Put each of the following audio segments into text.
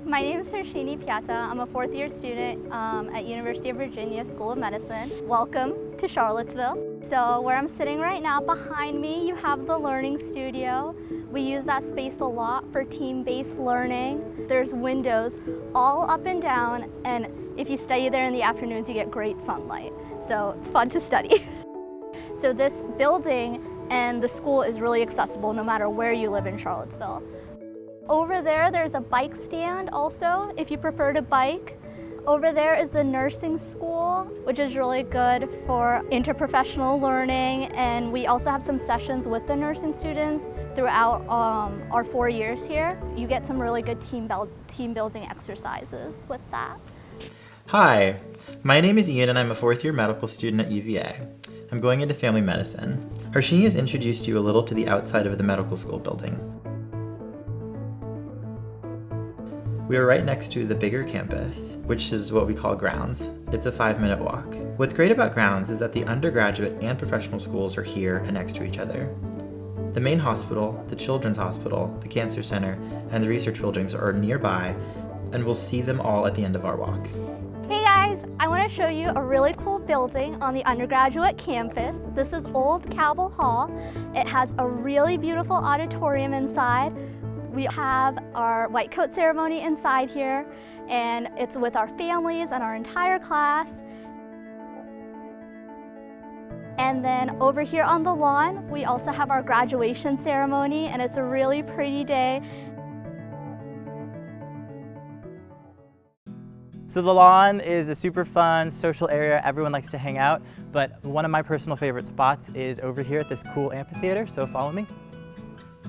My name is Harshini Piatta. I'm a fourth-year student at University of Virginia School of Medicine. Welcome to Charlottesville. So where I'm sitting right now, behind me, you have the learning studio. We use that space a lot for team-based learning. There's windows all up and down, and if you study there in the afternoons, you get great sunlight. So it's fun to study. So this building and the school is really accessible no matter where you live in Charlottesville. Over there, there's a bike stand also, if you prefer to bike. Over there is the nursing school, which is really good for interprofessional learning, and we also have some sessions with the nursing students throughout our 4 years here. You get some really good team building exercises with that. Hi, my name is Ian and I'm a fourth-year medical student at UVA. I'm going into family medicine. Harshini has introduced you a little to the outside of the medical school building. We are right next to the bigger campus, which is what we call grounds. It's a 5-minute walk. What's great about grounds is that the undergraduate and professional schools are here and next to each other. The main hospital, the children's hospital, the cancer center, and the research buildings are nearby, and we'll see them all at the end of our walk. Hey guys, I want to show you a really cool building on the undergraduate campus. This is old Cowbell Hall. It has a really beautiful auditorium inside. We have our white coat ceremony inside here, and it's with our families and our entire class. And then over here on the lawn, we also have our graduation ceremony, and it's a really pretty day. So the lawn is a super fun social area. Everyone likes to hang out, but one of my personal favorite spots is over here at this cool amphitheater, so follow me.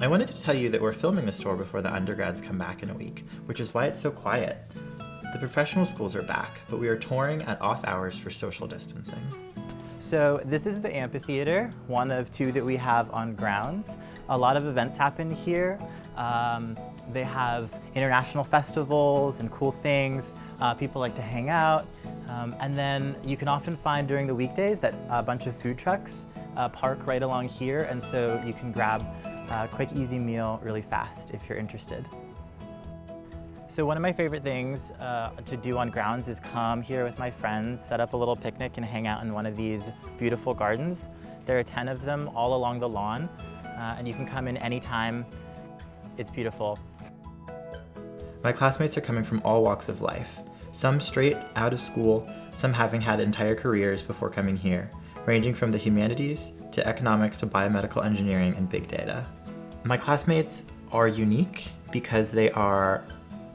I wanted to tell you that we're filming this tour before the undergrads come back in a week, which is why it's so quiet. The professional schools are back, but we are touring at off hours for social distancing. So this is the amphitheater, one of 2 that we have on grounds. A lot of events happen here. They have international festivals and cool things. People like to hang out. And then you can often find during the weekdays that a bunch of food trucks park right along here, and so you can grab a quick, easy meal really fast if you're interested. So one of my favorite things to do on grounds is come here with my friends, set up a little picnic and hang out in one of these beautiful gardens. There are 10 of them all along the lawn, and you can come in anytime. It's beautiful. My classmates are coming from all walks of life, some straight out of school, some having had entire careers before coming here, ranging from the humanities to economics to biomedical engineering and big data. My classmates are unique because they are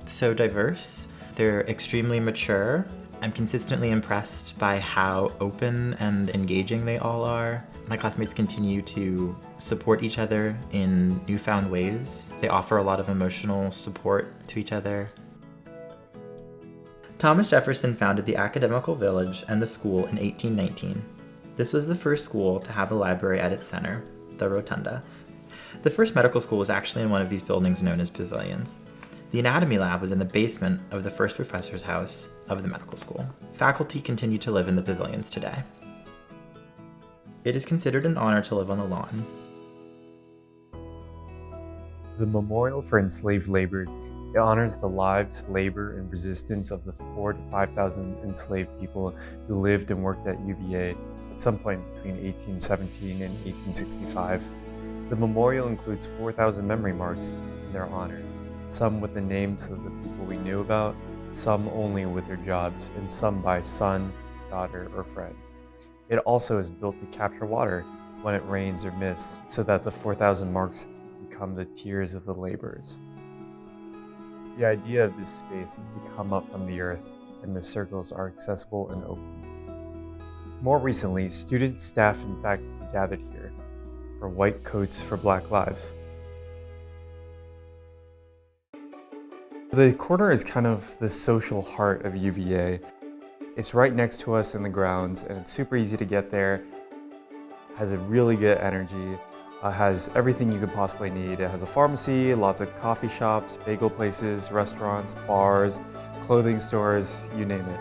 so diverse. They're extremely mature. I'm consistently impressed by how open and engaging they all are. My classmates continue to support each other in newfound ways. They offer a lot of emotional support to each other. Thomas Jefferson founded the Academical Village and the school in 1819. This was the first school to have a library at its center, the Rotunda. The first medical school was actually in one of these buildings known as pavilions. The anatomy lab was in the basement of the first professor's house of the medical school. Faculty continue to live in the pavilions today. It is considered an honor to live on the lawn. The Memorial for Enslaved Laborers, it honors the lives, labor, and resistance of the 4,000 to 5,000 enslaved people who lived and worked at UVA at some point between 1817 and 1865. The memorial includes 4,000 memory marks in their honor, some with the names of the people we knew about, some only with their jobs, and some by son, daughter, or friend. It also is built to capture water when it rains or mists, so that the 4,000 marks become the tears of the laborers. The idea of this space is to come up from the earth, and the circles are accessible and open. More recently, students, staff, and faculty gathered here for White Coats for Black Lives. The corner is kind of the social heart of UVA. It's right next to us in the grounds, and it's super easy to get there. Has a really good energy, has everything you could possibly need. It has a pharmacy, lots of coffee shops, bagel places, restaurants, bars, clothing stores, you name it.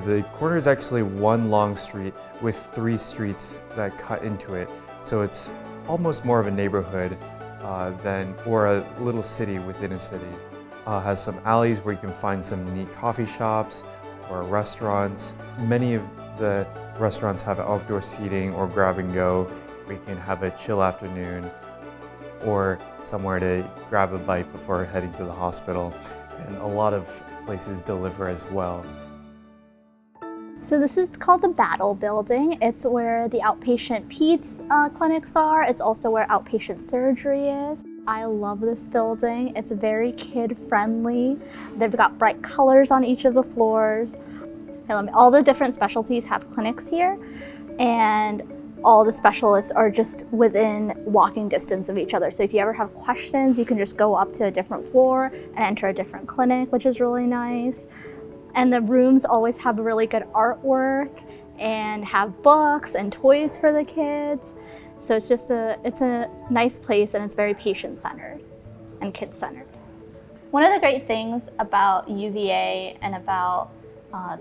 The corner is actually one long street with 3 streets that cut into it, so it's almost more of a neighborhood or a little city within a city. has some alleys where you can find some neat coffee shops or restaurants. Many of the restaurants have outdoor seating or grab and go where you can have a chill afternoon or somewhere to grab a bite before heading to the hospital. And a lot of places deliver as well. So this is called the Battle Building. It's where the outpatient peds clinics are. It's also where outpatient surgery is. I love this building. It's very kid-friendly. They've got bright colors on each of the floors. All the different specialties have clinics here, and all the specialists are just within walking distance of each other. So if you ever have questions, you can just go up to a different floor and enter a different clinic, which is really nice. And the rooms always have really good artwork and have books and toys for the kids. So it's a nice place, and it's very patient-centered and kid-centered. One of the great things about UVA and about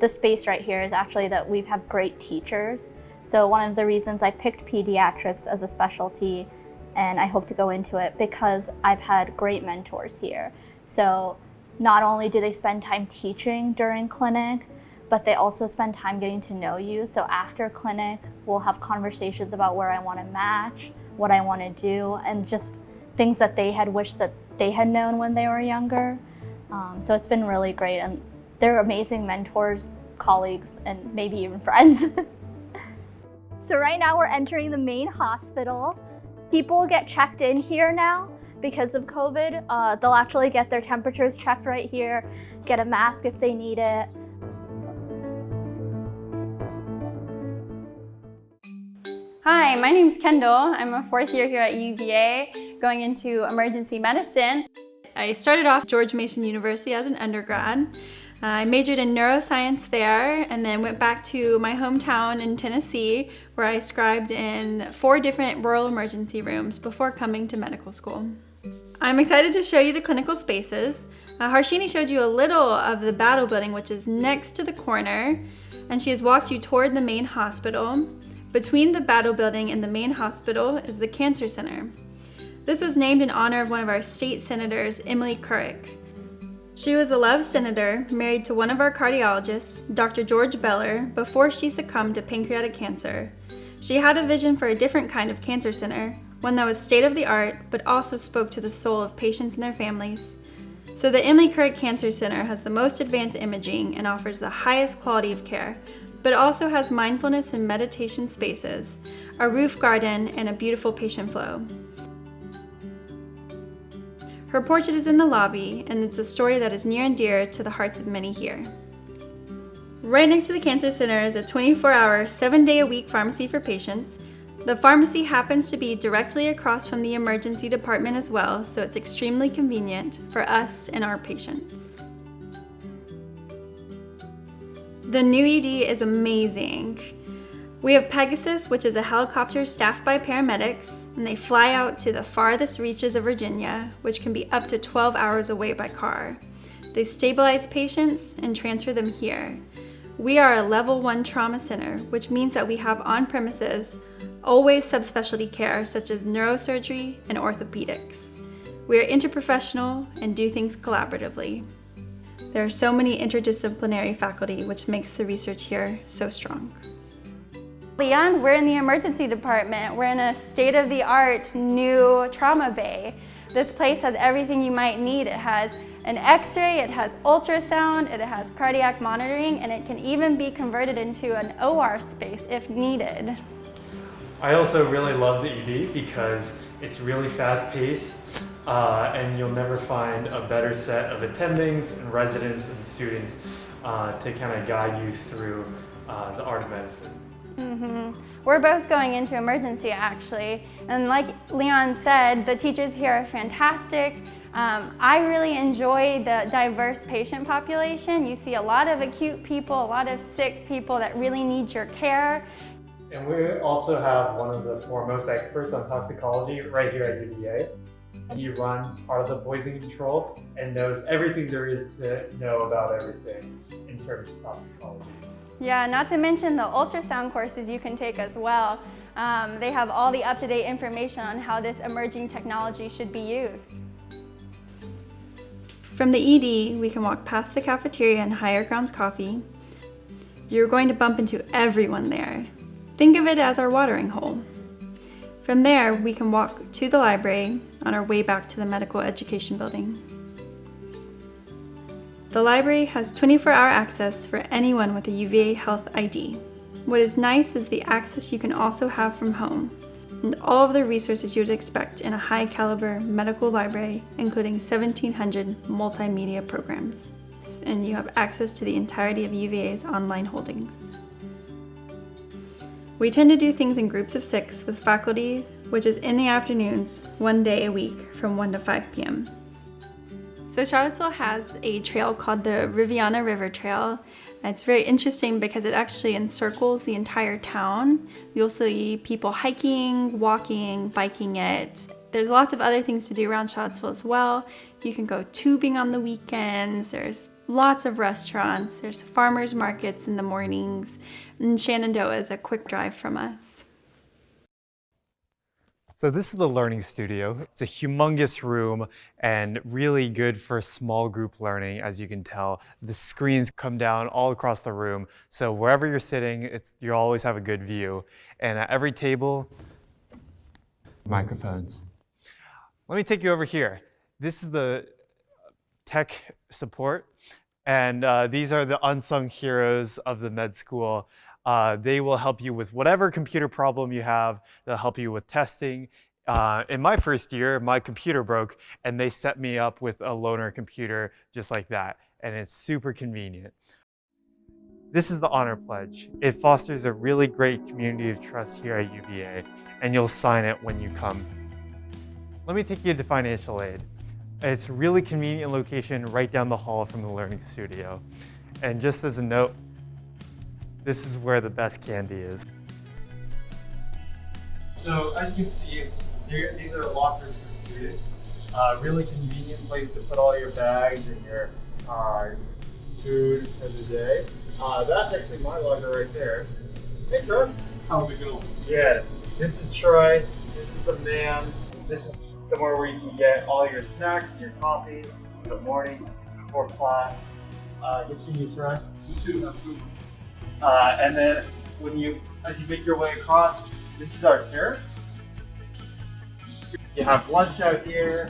the space right here is actually that we have great teachers. So one of the reasons I picked pediatrics as a specialty, and I hope to go into it, because I've had great mentors here. So not only do they spend time teaching during clinic, but they also spend time getting to know you. So after clinic, we'll have conversations about where I want to match, what I want to do, and just things that they had wished that they had known when they were younger. So it's been really great, and they're amazing mentors, colleagues, and maybe even friends. So right now we're entering the main hospital. People get checked in here now because of COVID. They'll actually get their temperatures checked right here, get a mask if they need it. Hi, my name's Kendall. I'm a fourth year here at UVA, going into emergency medicine. I started off George Mason University as an undergrad. I majored in neuroscience there and then went back to my hometown in Tennessee, where I scribed in 4 different rural emergency rooms before coming to medical school. I'm excited to show you the clinical spaces. Harshini showed you a little of the Battle Building, which is next to the corner, and she has walked you toward the main hospital. Between the Battle Building and the main hospital is the Cancer Center. This was named in honor of one of our state senators, Emily Kirk. She was a Love Senator, married to one of our cardiologists, Dr. George Beller, before she succumbed to pancreatic cancer. She had a vision for a different kind of cancer center, one that was state-of-the-art, but also spoke to the soul of patients and their families. So the Emily Kirk Cancer Center has the most advanced imaging and offers the highest quality of care, but also has mindfulness and meditation spaces, a roof garden, and a beautiful patient flow. Her portrait is in the lobby, and it's a story that is near and dear to the hearts of many here. Right next to the Cancer Center is a 24-hour, 7-day-a-week pharmacy for patients. The pharmacy happens to be directly across from the emergency department as well, so it's extremely convenient for us and our patients. The new ED is amazing. We have Pegasus, which is a helicopter staffed by paramedics, and they fly out to the farthest reaches of Virginia, which can be up to 12 hours away by car. They stabilize patients and transfer them here. We are a level 1 trauma center, which means that we have on premises always subspecialty care such as neurosurgery and orthopedics. We are interprofessional and do things collaboratively. There are so many interdisciplinary faculty, which makes the research here so strong. Leon, we're in the emergency department. We're in a state-of-the-art new trauma bay. This place has everything you might need. It has an X-ray, it has ultrasound, it has cardiac monitoring, and it can even be converted into an OR space if needed. I also really love the ED because it's really fast-paced, and you'll never find a better set of attendings and residents and students to kind of guide you through the art of medicine. We're both going into emergency actually, and like Leon said, the teachers here are fantastic. I really enjoy the diverse patient population. You see a lot of acute people, a lot of sick people that really need your care. And we also have one of the foremost experts on toxicology right here at UVA. He runs part of the poison control and knows everything there is to know about everything in terms of toxicology. Yeah, not to mention the ultrasound courses you can take as well. They have all the up-to-date information on how this emerging technology should be used. From the ED, we can walk past the cafeteria and Higher Grounds Coffee. You're going to bump into everyone there. Think of it as our watering hole. From there, we can walk to the library on our way back to the medical education building. The library has 24-hour access for anyone with a UVA Health ID. What is nice is the access you can also have from home, and all of the resources you would expect in a high-caliber medical library, including 1,700 multimedia programs. And you have access to the entirety of UVA's online holdings. We tend to do things in groups of 6 with faculty, which is in the afternoons, 1 day a week from 1 to 5 p.m. So Charlottesville has a trail called the Riviana River Trail. It's very interesting because it actually encircles the entire town. You'll see people hiking, walking, biking it. There's lots of other things to do around Charlottesville as well. You can go tubing on the weekends. There's lots of restaurants. There's farmers markets in the mornings. And Shenandoah is a quick drive from us. So this is the learning studio. It's a humongous room and really good for small group learning, as you can tell. The screens come down all across the room, so wherever you're sitting, you'll always have a good view. And at every table, microphones. Let me take you over here. This is the tech support, and these are the unsung heroes of the med school. They will help you with whatever computer problem you have. They'll help you with testing. In my first year, my computer broke, and they set me up with a loaner computer just like that, and it's super convenient. This is the Honor Pledge. It fosters a really great community of trust here at UVA, and you'll sign it when you come. Let me take you to financial aid. It's a really convenient location right down the hall from the Learning Studio. And just as a note, this is where the best candy is. So as you can see, these are lockers for students. Really convenient place to put all your bags and your food for the day. That's actually my locker right there. Hey Kirk. How's it going? Yeah, this is Troy. This is the man. This is somewhere where you can get all your snacks and your coffee in the morning before class. Good seeing you, Troy. You too. And then as you make your way across, this is our terrace. You have lunch out here.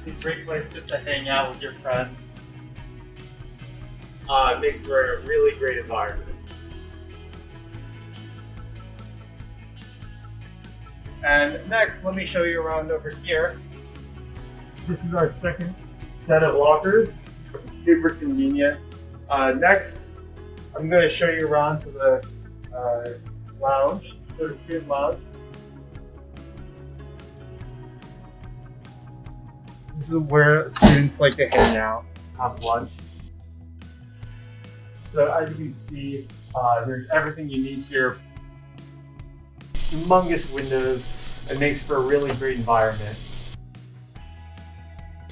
It's a great place just to hang out with your friends. It makes for a really great environment. And next, let me show you around over here. This is our second set of lockers. Super convenient. Next, I'm going to show you around to the lounge, the student lounge. This is where students like to hang out, have lunch. So as you can see, there's everything you need here. Humongous windows. It makes for a really great environment.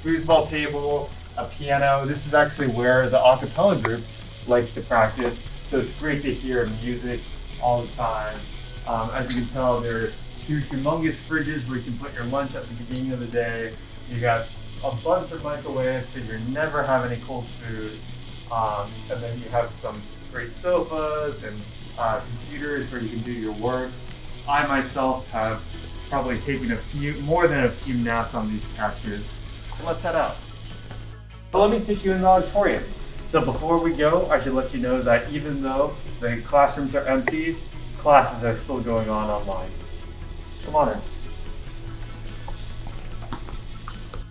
Foosball table, a piano. This is actually where the a cappella group likes to practice. So it's great to hear music all the time. As you can tell, there are two humongous fridges where you can put your lunch at the beginning of the day. You got a bunch of microwaves, so you're never having any cold food. And then you have some great sofas and computers where you can do your work. I myself have probably taken more than a few naps on these couches. Let's head out. Let me take you in the auditorium. So before we go, I should let you know that even though the classrooms are empty, classes are still going on online. Come on in.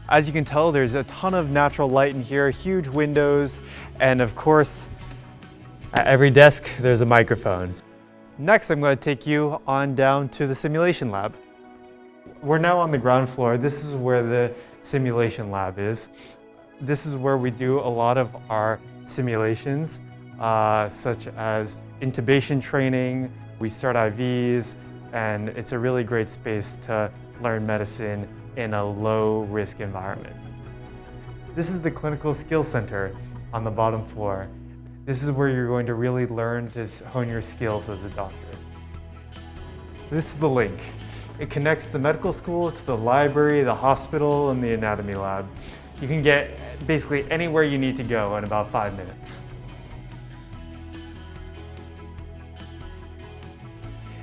As you can tell, there's a ton of natural light in here, huge windows, and of course, at every desk, there's a microphone. Next, I'm going to take you on down to the simulation lab. We're now on the ground floor. This is where the simulation lab is. This is where we do a lot of our simulations, such as intubation training. We start IVs, and it's a really great space to learn medicine in a low-risk environment. This is the Clinical Skills Center on the bottom floor. This is where you're going to really learn to hone your skills as a doctor. This is the link. It connects the medical school to the library, the hospital, and the anatomy lab. You can get basically anywhere you need to go in about 5 minutes.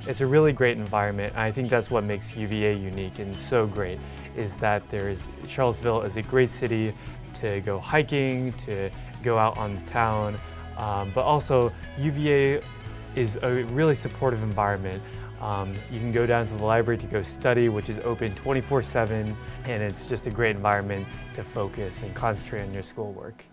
It's a really great environment. I think that's what makes UVA unique and so great, is that Charlottesville is a great city to go hiking, to go out on the town, but also UVA is a really supportive environment. You can go down to the library to go study, which is open 24/7, and it's just a great environment to focus and concentrate on your schoolwork.